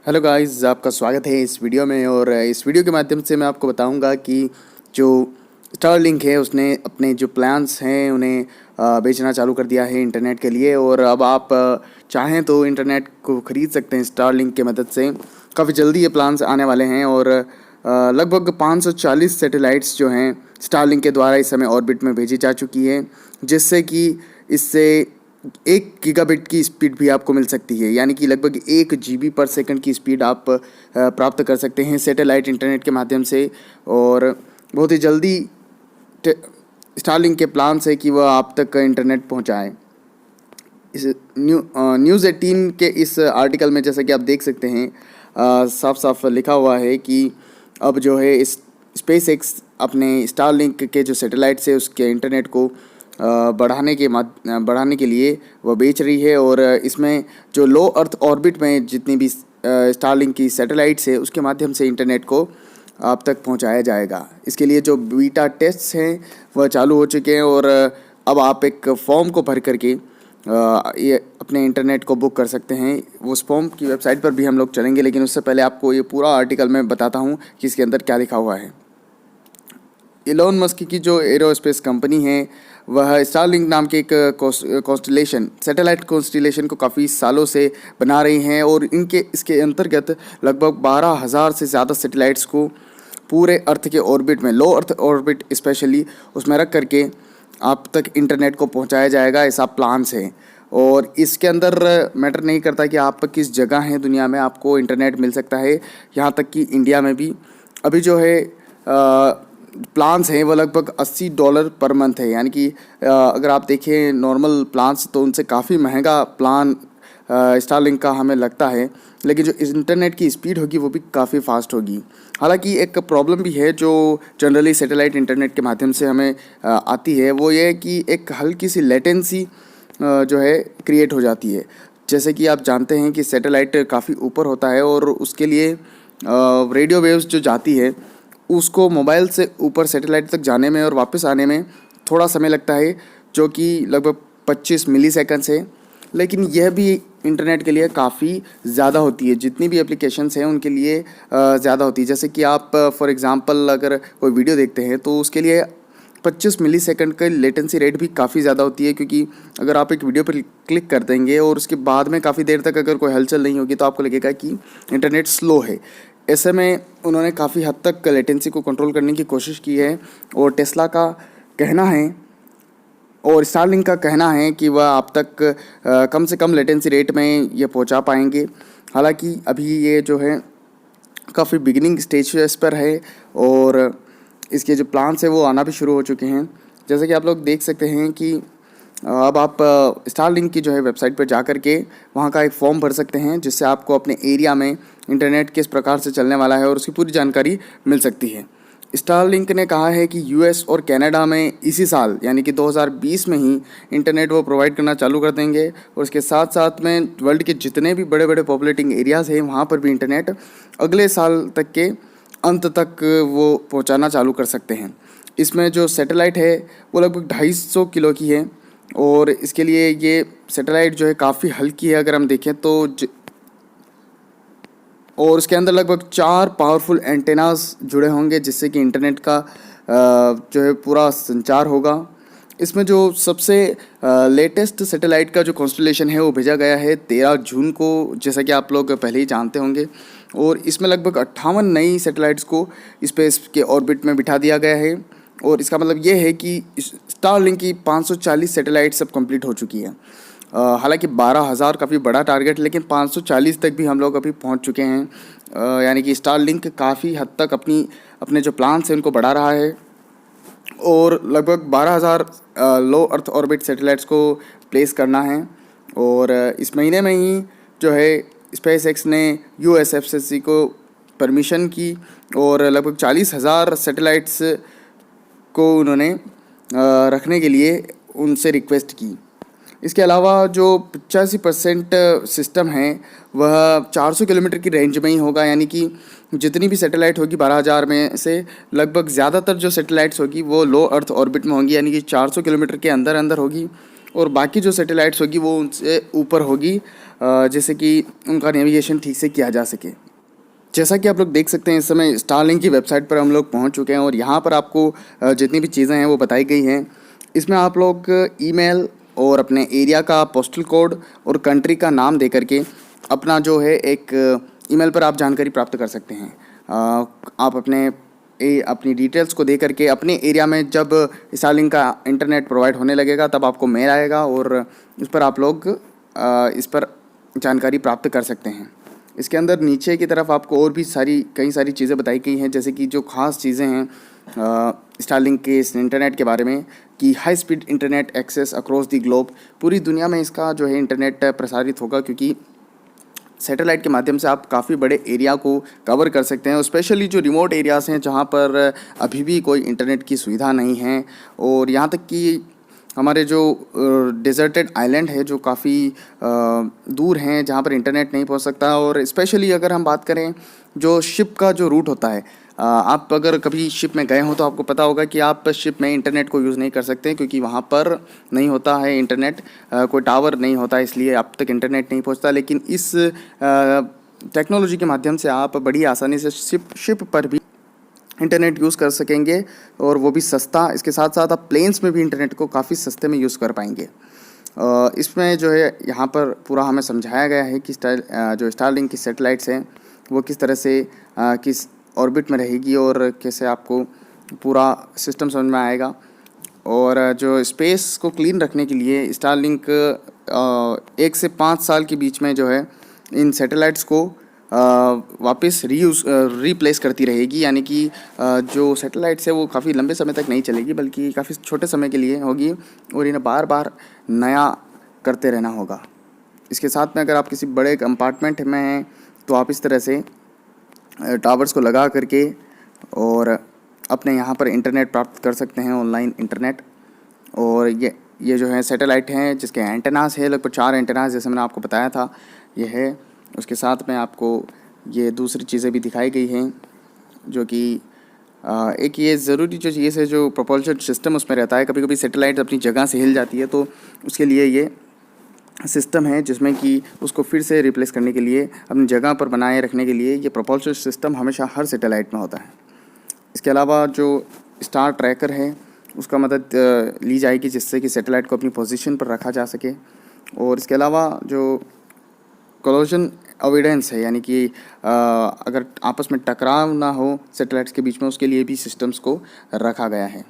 Hello guys, आपका स्वागत है इस वीडियो में। और इस वीडियो के माध्यम से मैं आपको बताऊंगा कि जो स्टारलिंक है उसने अपने जो प्लान्स हैं उन्हें बेचना चालू कर दिया है इंटरनेट के लिए। और अब आप चाहें तो इंटरनेट को ख़रीद सकते हैं स्टारलिंक की मदद से। काफ़ी जल्दी ये प्लान्स आने वाले हैं और लगभग 540 सैटेलाइट्स जो हैं स्टारलिंक के द्वारा इस समय ऑर्बिट में भेजी जा चुकी है, जिससे कि इससे 1 गीगाबिट की स्पीड भी आपको मिल सकती है, यानी कि लगभग 1 GB/सेकंड की स्पीड आप प्राप्त कर सकते हैं सैटेलाइट इंटरनेट के माध्यम से। और बहुत ही जल्दी स्टारलिंक के प्लान है कि वह आप तक इंटरनेट पहुंचाए। इस न्यूज़ 18 के इस आर्टिकल में जैसा कि आप देख सकते हैं साफ साफ लिखा हुआ है कि अब जो है इस स्पेस एक्स अपने स्टारलिंक के जो सैटेलाइट्स है उसके इंटरनेट को बढ़ाने के लिए वह बेच रही है। और इसमें जो लो अर्थ ऑर्बिट में जितनी भी स्टारलिंक की सैटेलाइट्स है उसके माध्यम से इंटरनेट को आप तक पहुंचाया जाएगा। इसके लिए जो बीटा टेस्ट्स हैं वह चालू हो चुके हैं और अब आप एक फॉर्म को भर करके ये अपने इंटरनेट को बुक कर सकते हैं। उस फॉर्म की वेबसाइट पर भी हम लोग चलेंगे, लेकिन उससे पहले आपको ये पूरा आर्टिकल मैं बताता हूँ कि इसके अंदर क्या लिखा हुआ है। इलोन मस्क की जो एरोस्पेस कंपनी है वह स्टारलिंक नाम के एक कॉन्स्टलेशन सैटेलाइट कॉन्स्टलेशन को काफ़ी सालों से बना रही हैं और इसके अंतर्गत लगभग 12,000 से ज़्यादा सैटेलाइट्स को पूरे अर्थ के ऑर्बिट में, लो अर्थ ऑर्बिट स्पेशली, उसमें रख करके आप तक इंटरनेट को पहुंचाया जाएगा, ऐसा प्लान्स है। और इसके अंदर मैटर नहीं करता कि आप किस जगह हैं दुनिया में, आपको इंटरनेट मिल सकता है। यहाँ तक कि इंडिया में भी अभी जो है प्लान्स हैं वो लगभग $80 पर मंथ है, यानी कि अगर आप देखें नॉर्मल प्लान्स तो उनसे काफ़ी महंगा प्लान स्टारलिंक का हमें लगता है, लेकिन जो इंटरनेट की स्पीड होगी वो भी काफ़ी फास्ट होगी। हालांकि एक प्रॉब्लम भी है जो जनरली सैटेलाइट इंटरनेट के माध्यम से हमें आती है, वो ये है कि एक हल्की सी लेटेंसी जो है क्रिएट हो जाती है। जैसे कि आप जानते हैं कि सैटेलाइट काफ़ी ऊपर होता है और उसके लिए रेडियो वेव्स जो जाती है उसको मोबाइल से ऊपर सैटेलाइट तक जाने में और वापस आने में थोड़ा समय लगता है, जो कि लगभग 25 मिलीसेकंड्स है। लेकिन यह भी इंटरनेट के लिए काफ़ी ज़्यादा होती है, जितनी भी एप्लीकेशंस हैं उनके लिए ज़्यादा होती है। जैसे कि आप फॉर एग्ज़ाम्पल अगर कोई वीडियो देखते हैं तो उसके लिए 25 मिलीसेकंड का लेटेंसी रेट भी काफ़ी ज़्यादा होती है, क्योंकि अगर आप एक वीडियो पर क्लिक कर देंगे और उसके बाद में काफ़ी देर तक अगर कोई हलचल नहीं होगी तो आपको लगेगा कि इंटरनेट स्लो है। ऐसे में उन्होंने काफ़ी हद तक लेटेंसी को कंट्रोल करने की कोशिश की है और टेस्ला का कहना है और स्टारलिंक का कहना है कि वह आप तक कम से कम लेटेंसी रेट में ये पहुंचा पाएंगे। हालांकि अभी ये जो है काफ़ी बिगिनिंग स्टेज पर है और इसके जो प्लान्स है वो आना भी शुरू हो चुके हैं। जैसे कि आप लोग देख सकते हैं कि अब आप स्टारलिंक की जो है वेबसाइट पर जा कर के वहाँ का एक फॉर्म भर सकते हैं, जिससे आपको अपने एरिया में इंटरनेट किस प्रकार से चलने वाला है और उसकी पूरी जानकारी मिल सकती है। स्टारलिंक ने कहा है कि यूएस और कनाडा में इसी साल यानी कि 2020 में ही इंटरनेट वो प्रोवाइड करना चालू कर देंगे और उसके साथ साथ में वर्ल्ड के जितने भी बड़े बड़े पॉपुलेटिंग एरियाज़ हैं वहाँ पर भी इंटरनेट अगले साल तक के अंत तक वो पहुँचाना चालू कर सकते हैं। इसमें जो सैटेलाइट है वो लगभग 250 किलो की है और इसके लिए ये सैटेलाइट जो है काफ़ी हल्की है अगर हम देखें तो और उसके अंदर लगभग 4 पावरफुल एंटेनास जुड़े होंगे, जिससे कि इंटरनेट का जो है पूरा संचार होगा। इसमें जो सबसे लेटेस्ट सैटेलाइट का जो कॉन्स्टलेशन है वो भेजा गया है 13 जून को, जैसा कि आप लोग पहले ही जानते होंगे। और इसमें लगभग 58 नई सैटेलाइट्स को स्पेस के ऑर्बिट में बिठा दिया गया है और इसका मतलब ये है कि स्टारलिंक की 540 सैटेलाइट्स अब कंप्लीट हो चुकी है। हालांकि 12,000 काफ़ी बड़ा टारगेट, लेकिन 540 तक भी हम लोग अभी पहुंच चुके हैं। यानी कि स्टारलिंक काफ़ी हद तक अपने जो प्लान्स हैं उनको बढ़ा रहा है और लगभग 12,000 लो अर्थ ऑर्बिट सैटेलाइट्स को प्लेस करना है। और इस महीने में ही जो है स्पेस एक्स ने यूएसएफसीसी को परमिशन की और लगभग 40,000 सैटेलाइट्स को उन्होंने रखने के लिए उनसे रिक्वेस्ट की। इसके अलावा जो 85% सिस्टम है वह 400 किलोमीटर की रेंज में ही होगा, यानी कि जितनी भी सैटेलाइट होगी 12,000 में से लगभग ज़्यादातर जो सैटेलाइट्स होगी वो लो अर्थ ऑर्बिट में होंगी, यानी कि 400 किलोमीटर के अंदर अंदर होगी। और बाकी जो सैटेलाइट्स होगी वो उनसे ऊपर होगी, जैसे कि उनका नेविगेशन ठीक से किया जा सके। जैसा कि आप लोग देख सकते हैं इस समय स्टारलिंक की वेबसाइट पर हम लोग पहुंच चुके हैं और यहाँ पर आपको जितनी भी चीज़ें हैं वो बताई गई हैं। इसमें आप लोग ईमेल और अपने एरिया का पोस्टल कोड और कंट्री का नाम दे करके अपना जो है एक ईमेल पर आप जानकारी प्राप्त कर सकते हैं। आप अपनी डिटेल्स को दे करके अपने एरिया में जब स्टारलिंक का इंटरनेट प्रोवाइड होने लगेगा तब आपको मेल आएगा और उस पर आप लोग इस पर जानकारी प्राप्त कर सकते हैं। इसके अंदर नीचे की तरफ आपको और भी कई सारी चीज़ें बताई गई हैं, जैसे कि जो ख़ास चीज़ें हैं स्टारलिंक के इस इंटरनेट के बारे में कि high speed internet access across the globe, पूरी दुनिया में इसका जो है इंटरनेट प्रसारित होगा, क्योंकि सैटेलाइट के माध्यम से आप काफ़ी बड़े एरिया को कवर कर सकते हैं, और स्पेशली जो रिमोट एरियाज़ हैं जहाँ पर अभी भी कोई इंटरनेट की सुविधा नहीं है, और यहाँ तक कि हमारे जो डेजर्टेड आइलैंड है जो काफ़ी दूर हैं जहाँ पर इंटरनेट नहीं पहुँच सकता। और स्पेशली अगर हम बात करें जो शिप का जो रूट होता है, आप अगर कभी शिप में गए हो तो आपको पता होगा कि आप शिप में इंटरनेट को यूज़ नहीं कर सकते, क्योंकि वहाँ पर नहीं होता है इंटरनेट, कोई टावर नहीं होता, इसलिए आप तक इंटरनेट नहीं पहुँचता। लेकिन इस टेक्नोलॉजी के माध्यम से आप बड़ी आसानी से शिप पर भी इंटरनेट यूज़ कर सकेंगे, और वो भी सस्ता। इसके साथ साथ आप प्लेन्स में भी इंटरनेट को काफ़ी सस्ते में यूज़ कर पाएंगे। इसमें जो है यहाँ पर पूरा हमें समझाया गया है कि जो स्टारलिंक की सैटेलाइट्स हैं वो किस तरह से किस ऑर्बिट में रहेगी और कैसे आपको पूरा सिस्टम समझ में आएगा। और जो स्पेस को क्लीन रखने के लिए स्टारलिंक 1 से 5 साल के बीच में जो है इन सैटेलाइट्स को वापस रिप्लेस करती रहेगी, यानी कि जो सैटेलाइट्स है वो काफ़ी लंबे समय तक नहीं चलेगी, बल्कि काफ़ी छोटे समय के लिए होगी, और इन्हें बार बार नया करते रहना होगा। इसके साथ में अगर आप किसी बड़े कंपार्टमेंट में हैं तो आप इस तरह से टावर्स को लगा करके और अपने यहाँ पर इंटरनेट प्राप्त कर सकते हैं, ऑनलाइन इंटरनेट। और ये जो है सैटेलाइट हैं जिसके एंटेनास है, लगभग 4 एंटेनास जैसे मैंने आपको बताया था ये है। उसके साथ में आपको ये दूसरी चीज़ें भी दिखाई गई हैं, जो कि एक ये ज़रूरी जो चीज़ है, जो प्रोपल्शन सिस्टम उसमें रहता है। कभी कभी सैटेलाइट अपनी जगह से हिल जाती है, तो उसके लिए ये सिस्टम है जिसमें कि उसको फिर से रिप्लेस करने के लिए, अपनी जगह पर बनाए रखने के लिए ये प्रोपल्शन सिस्टम हमेशा हर सैटेलाइट में होता है। इसके अलावा जो स्टार ट्रैकर है उसका मदद ली जाएगी, जिससे कि सैटेलाइट को अपनी पोजीशन पर रखा जा सके। और इसके अलावा जो कोलिजन अवॉइडेंस है, यानी कि अगर आपस में टकराव ना हो सैटेलाइट्स के बीच में, उसके लिए भी सिस्टम्स को रखा गया है।